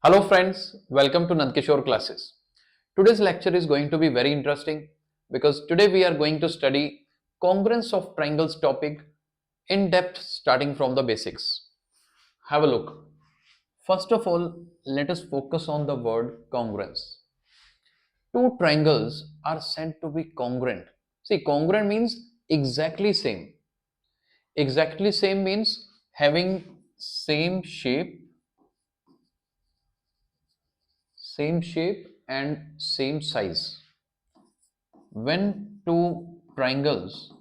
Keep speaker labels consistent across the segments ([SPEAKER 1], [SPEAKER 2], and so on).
[SPEAKER 1] Hello friends, welcome to Nand Kishore classes. Today's lecture is going to be very interesting because today we are going to study congruence of triangles topic in depth starting from the basics. Have a look. First of all, let us focus on the word congruence. Two triangles are said to be congruent. See, congruent means exactly same. Exactly same means having same shape and same size. When two triangles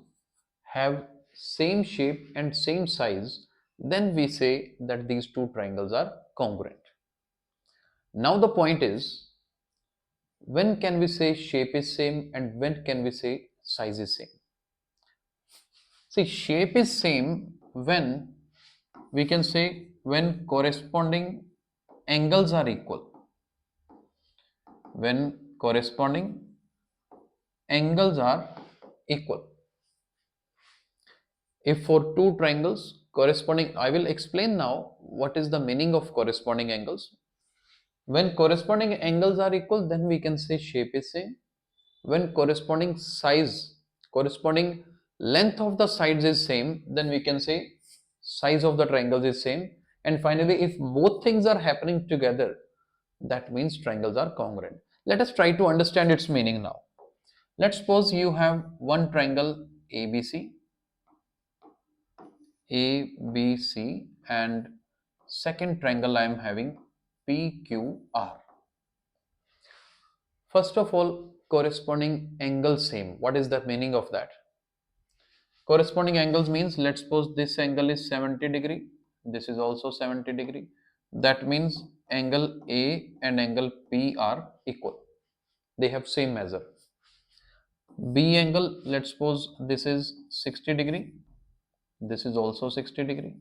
[SPEAKER 1] have same shape and same size, then we say that these two triangles are congruent. Now the point is, when can we say shape is same and when can we say size is same? See, shape is same when we can say when corresponding angles are equal. When corresponding angles are equal. If for two triangles corresponding, I will explain now what is the meaning of corresponding angles. When corresponding angles are equal, then we can say shape is same. When corresponding length of the sides is same, then we can say size of the triangles is same. And finally, if both things are happening together, that means triangles are congruent. Let us try to understand its meaning now. Let's suppose you have one triangle ABC ABC and second triangle I am having PQR. First of all, corresponding angle same. What is the meaning of that? Corresponding angles means, let's suppose this angle is 70 degree, this is also 70 degree. That means angle A and angle P are equal. They have same measure. B angle, let's suppose this is 60 degree, this is also 60 degree.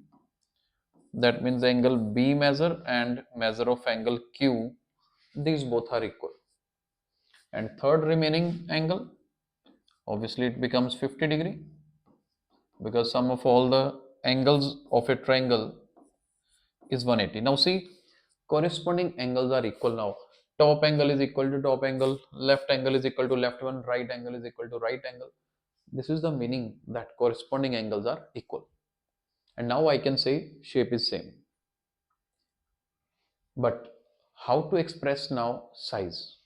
[SPEAKER 1] That means angle B measure and measure of angle Q, these both are equal. And third remaining angle, obviously it becomes 50 degree because sum of all the angles of a triangle is 180. Now see, corresponding angles are equal now. Top angle is equal to top angle, left angle is equal to left one, right angle is equal to right angle. This is the meaning that corresponding angles are equal. And now I can say shape is same. But how to express now size?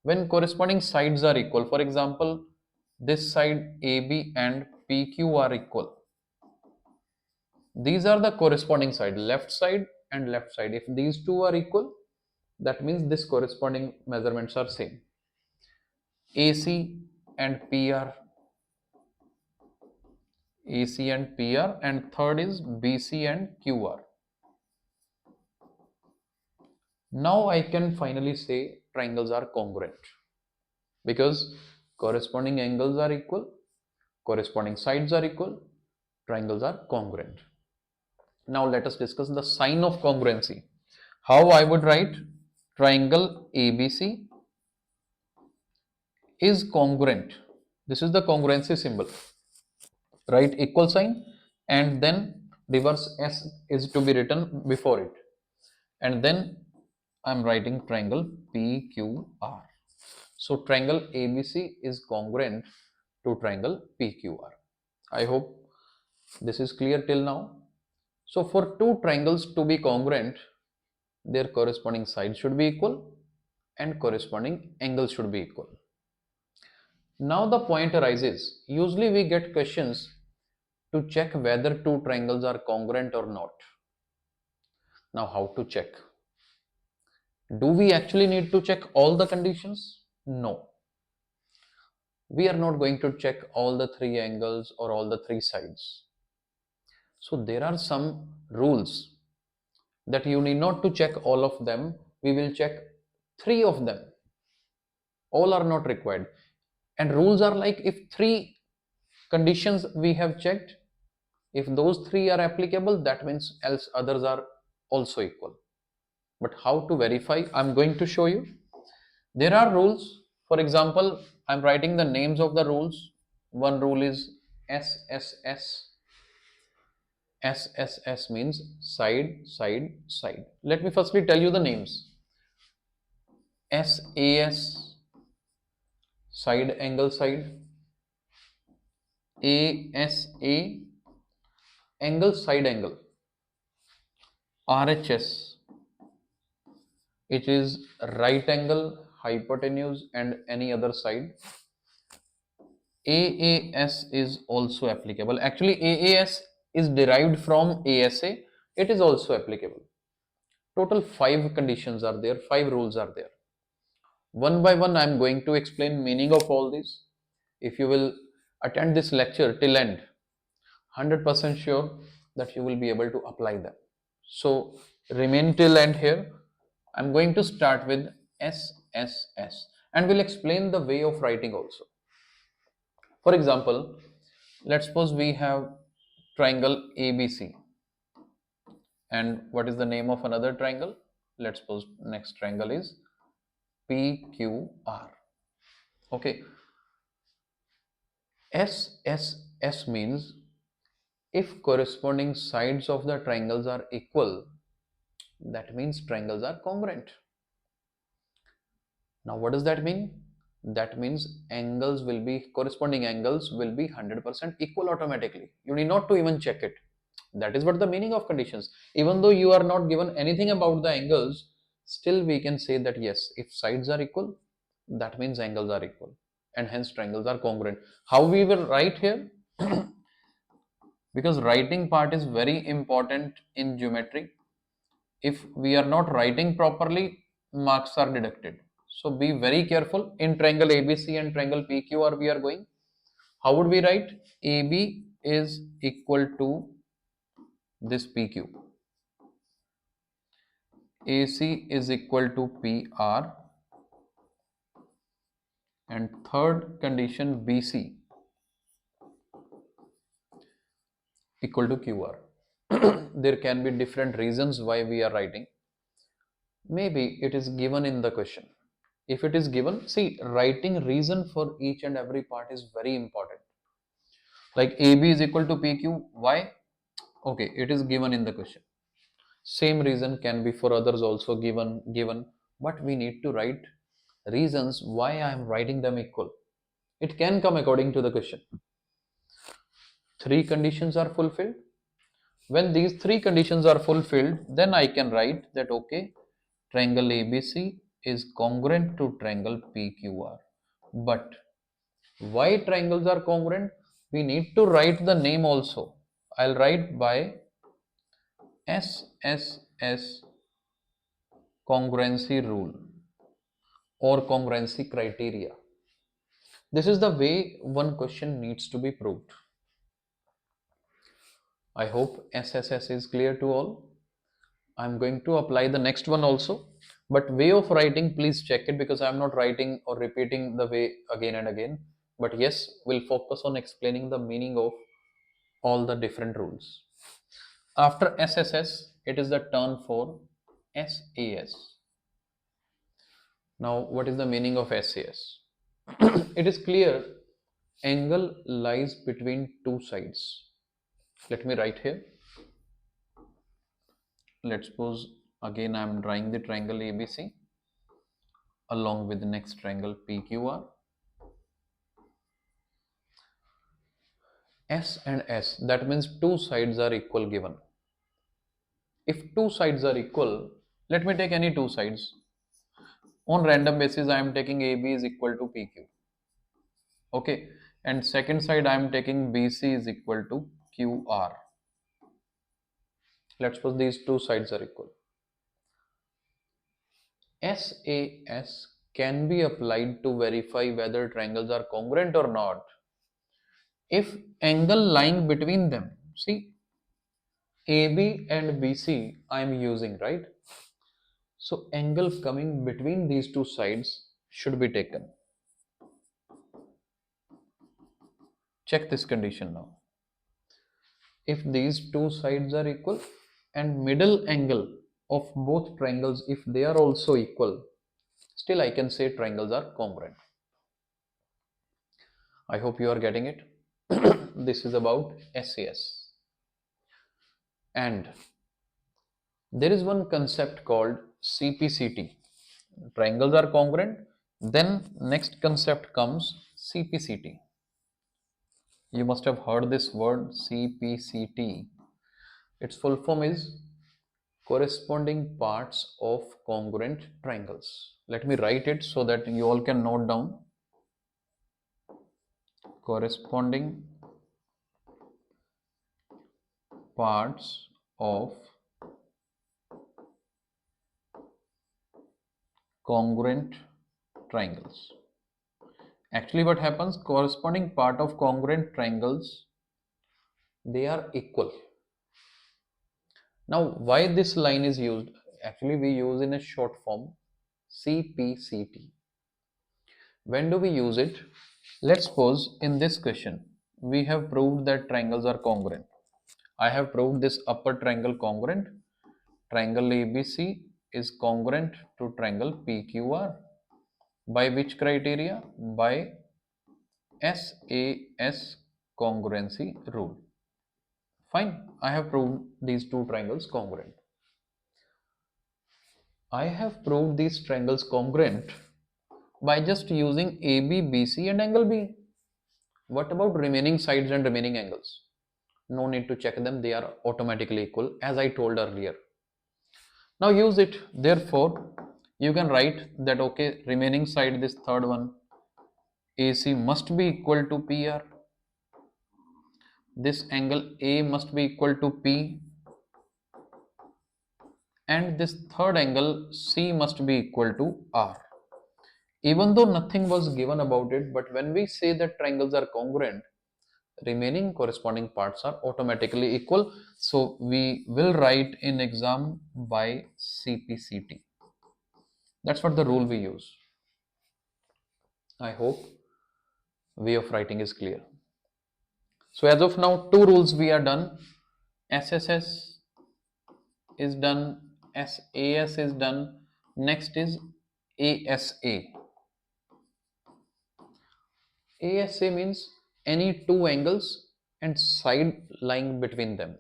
[SPEAKER 1] When corresponding sides are equal, for example, this side AB and PQ are equal. These are the corresponding side, left side and left side. If these two are equal, that means this corresponding measurements are same. AC and PR, AC and PR, and third is BC and QR. Now I can finally say triangles are congruent because corresponding angles are equal, corresponding sides are equal, triangles are congruent. Now let us discuss the sign of congruency. How I would write triangle ABC is congruent. This is the congruency symbol. Write equal sign and then reverse S is to be written before it. And then I am writing triangle PQR. So triangle ABC is congruent to triangle PQR. I hope this is clear till now. So for two triangles to be congruent, their corresponding sides should be equal and corresponding angles should be equal. Now the point arises, usually we get questions to check whether two triangles are congruent or not. Now how to check? Do we actually need to check all the conditions? No. We are not going to check all the three angles or all the three sides. So there are some rules that you need not to check all of them. We will check three of them. All are not required. And rules are like, if three conditions we have checked, if those three are applicable, that means else others are also equal. But how to verify? I'm going to show you. There are rules. For example, I'm writing the names of the rules. One rule is SSS. SSS means side, side, side. Let me firstly tell you the names. SAS side angle side, ASA angle side angle, RHS, which is right angle, hypotenuse, and any other side. AAS is also applicable. Actually, AAS is derived from ASA. It is also applicable. Total 5 conditions are there, 5 rules are there. One by one, I am going to explain meaning of all these. If you will attend this lecture till end, 100% sure that you will be able to apply them. So remain till end here. I'm going to start with SSS and we'll explain the way of writing also. For example, let's suppose we have triangle ABC, and what is the name of another triangle? Let's suppose next triangle is PQR. Okay, SSS means if corresponding sides of the triangles are equal, that means triangles are congruent. Now what does that mean? That means angles will be, corresponding angles will be 100% equal automatically. You need not to even check it. That is what the meaning of conditions. Even though you are not given anything about the angles, still we can say that yes, if sides are equal, that means angles are equal and hence triangles are congruent. How we will write here? Because writing part is very important in geometry. If we are not writing properly, marks are deducted. So be very careful. In triangle ABC and triangle PQR we are going. How would we write? AB is equal to this PQ. AC is equal to PR, and third condition BC equal to QR. There can be different reasons why we are writing. Maybe it is given in the question. If it is given, see, writing reason for each and every part is very important. Like AB is equal to PQ, why? Okay, it is given in the question. Same reason can be for others also given, but we need to write reasons why I am writing them equal. It can come according to the question. 3 conditions are fulfilled. When these 3 conditions are fulfilled, then I can write that okay, triangle ABC is congruent to triangle PQR. But why triangles are congruent? We need to write the name also. I'll write by SSS congruency rule or congruency criteria. This is the way one question needs to be proved. I hope SSS is clear to all. I'm going to apply the next one also, but way of writing, please check it because I'm not writing or repeating the way again and again. But yes, we'll focus on explaining the meaning of all the different rules. After SSS, it is the turn for SAS. Now, what is the meaning of SAS? It is clear angle lies between 2 sides. Let me write here. Let's suppose again I am drawing the triangle ABC along with the next triangle PQR. S and S, that means 2 sides are equal given. If 2 sides are equal, let me take any 2 sides. On random basis, I am taking AB is equal to PQ. Okay, and second side I am taking BC is equal to QR. Let's suppose these 2 sides are equal. SAS can be applied to verify whether triangles are congruent or not. If angle lying between them, see, AB and BC I am using, right? So angle coming between these 2 sides should be taken. Check this condition now. If these 2 sides are equal and middle angle of both triangles, if they are also equal, still I can say triangles are congruent. I hope you are getting it. This is about SAS. And there is one concept called CPCT. triangles are congruent, then next concept comes CPCT. You must have heard this word CPCT. Its full form is corresponding parts of congruent triangles. Let me write it so that you all can note down. Corresponding parts of congruent triangles. Actually, what happens, corresponding part of congruent triangles, they are equal. Now, why this line is used? Actually, we use in a short form CPCT. When do we use it? Let's suppose in this question, we have proved that triangles are congruent. I have proved this upper triangle congruent. Triangle ABC is congruent to triangle PQR. By which criteria? By ASA congruency rule. Fine, I have proved these two triangles congruent. I have proved these triangles congruent by just using AB, BC and angle B. What about remaining sides and remaining angles? No need to check them, they are automatically equal as I told earlier. Now use it. Therefore, you can write that okay, remaining side, this third one, AC must be equal to PR. This angle A must be equal to P, and this third angle C must be equal to R. Even though nothing was given about it, but when we say that triangles are congruent, remaining corresponding parts are automatically equal. So we will write in exam by CPCT. That's what the rule we use. I hope way of writing is clear. So as of now, two rules we are done. SSS is done, SAS is done. Next is ASA. ASA means any two angles and side lying between them.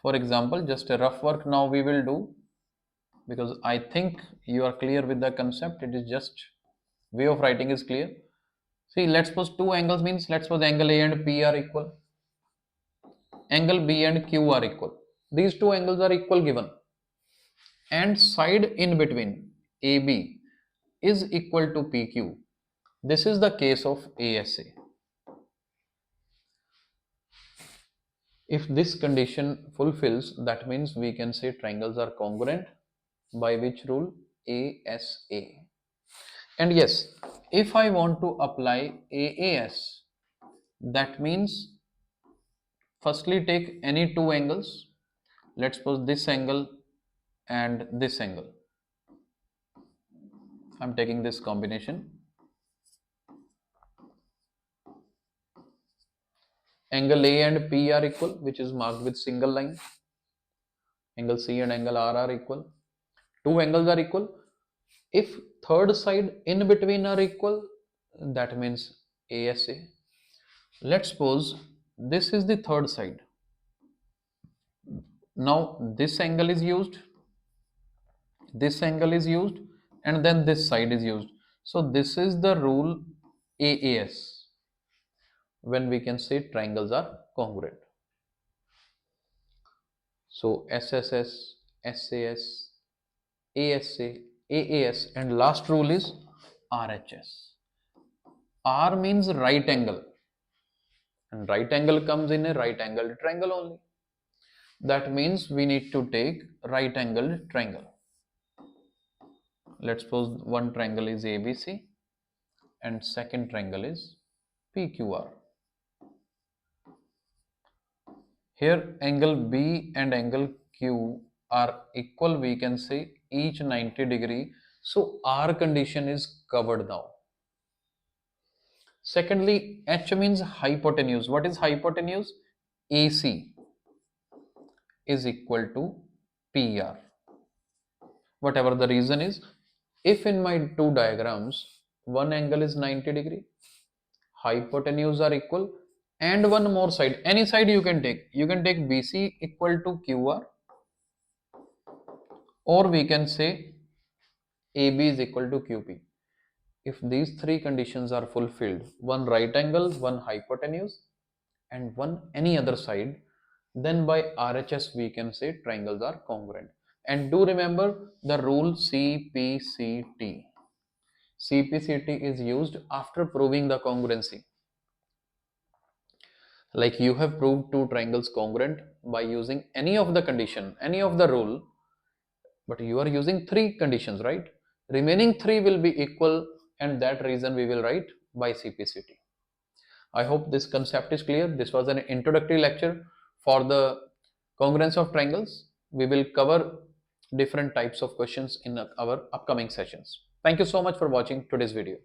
[SPEAKER 1] For example, just a rough work now we will do, because I think you are clear with the concept. It is just way of writing is clear. See, let's suppose two angles means, let's suppose angle A and P are equal, angle B and Q are equal. These two angles are equal given, and side in between AB is equal to PQ. This is the case of ASA. If this condition fulfills, that means we can say triangles are congruent. By which rule? ASA. And yes, if I want to apply AAS, that means firstly take any two angles. Let's suppose this angle and this angle. I'm taking this combination. Angle A and P are equal, which is marked with single line. Angle C and angle R are equal. Two angles are equal. If third side in between are equal, that means ASA. Let's suppose this is the third side. Now this angle is used, this angle is used, and then this side is used. So this is the rule AAS, when we can say triangles are congruent. So SSS, SAS, ASA, AAS, and last rule is RHS. R means right angle, and right angle comes in a right angled triangle only. That means we need to take right angled triangle. Let's suppose one triangle is ABC and second triangle is PQR. Here angle B and angle Q are equal, we can say each 90 degree. So R condition is covered now. Secondly, H means hypotenuse. What is hypotenuse? AC is equal to PR. Whatever the reason is, if in my two diagrams one angle is 90 degree, hypotenuse are equal, and one more side, any side you can take. You can take BC equal to QR, or we can say AB is equal to QP. If these three conditions are fulfilled, one right angle, one hypotenuse, and one any other side, then by RHS we can say triangles are congruent. And do remember the rule CPCT. CPCT is used after proving the congruency. Like you have proved two triangles congruent by using any of the condition, any of the rule, but you are using three conditions, right? Remaining three will be equal, and that reason we will write by CPCT. I hope this concept is clear. This was an introductory lecture for the congruence of triangles. We will cover different types of questions in our upcoming sessions. Thank you so much for watching today's video.